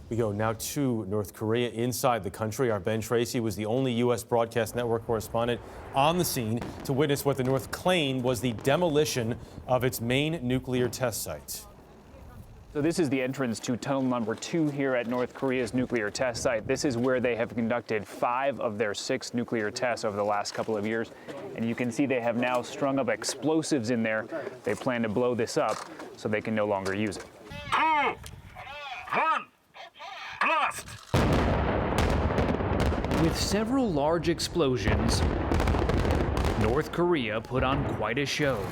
We go now to North Korea, inside the country. Our Ben Tracy was the only U.S. broadcast network correspondent on the scene to witness what the North claimed was the demolition of its main nuclear test site. So this is the entrance to tunnel number 2 here at North Korea's nuclear test site. This is where they have conducted 5 of their 6 nuclear tests over the last couple of years. And you can see they have now strung up explosives in there. They plan to blow this up so they can no longer use it. 2, 1, blast! With several large explosions, North Korea put on quite a show.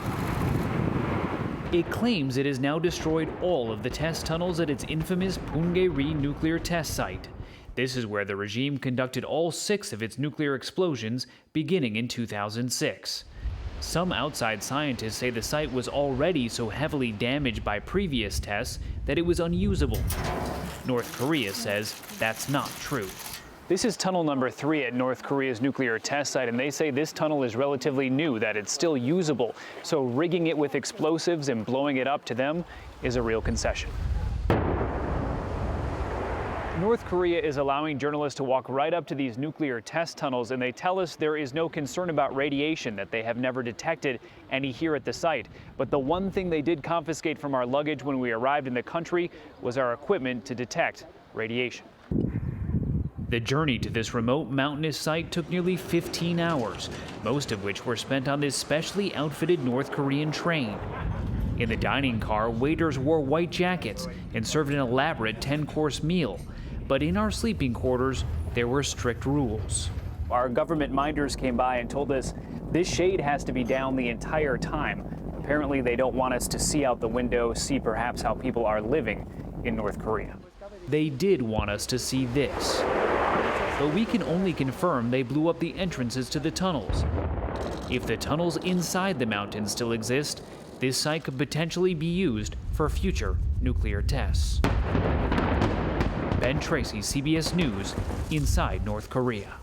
It claims it has now destroyed all of the test tunnels at its infamous Punggye-ri nuclear test site. This is where the regime conducted all 6 of its nuclear explosions beginning in 2006. Some outside scientists say the site was already so heavily damaged by previous tests that it was unusable. North Korea says that's not true. This is tunnel number 3 at North Korea's nuclear test site, and they say this tunnel is relatively new, that it's still usable. So rigging it with explosives and blowing it up to them is a real concession. North Korea is allowing journalists to walk right up to these nuclear test tunnels, and they tell us there is no concern about radiation, that they have never detected any here at the site. But the one thing they did confiscate from our luggage when we arrived in the country was our equipment to detect radiation. The journey to this remote mountainous site took nearly 15 hours, most of which were spent on this specially outfitted North Korean train. In the dining car, waiters wore white jackets and served an elaborate 10-course meal. But in our sleeping quarters, there were strict rules. Our government minders came by and told us this shade has to be down the entire time. Apparently, they don't want us to see out the window, see perhaps how people are living in North Korea. They did want us to see this, but we can only confirm they blew up the entrances to the tunnels. If the tunnels inside the mountain still exist, this site could potentially be used for future nuclear tests. Ben Tracy, CBS News, inside North Korea.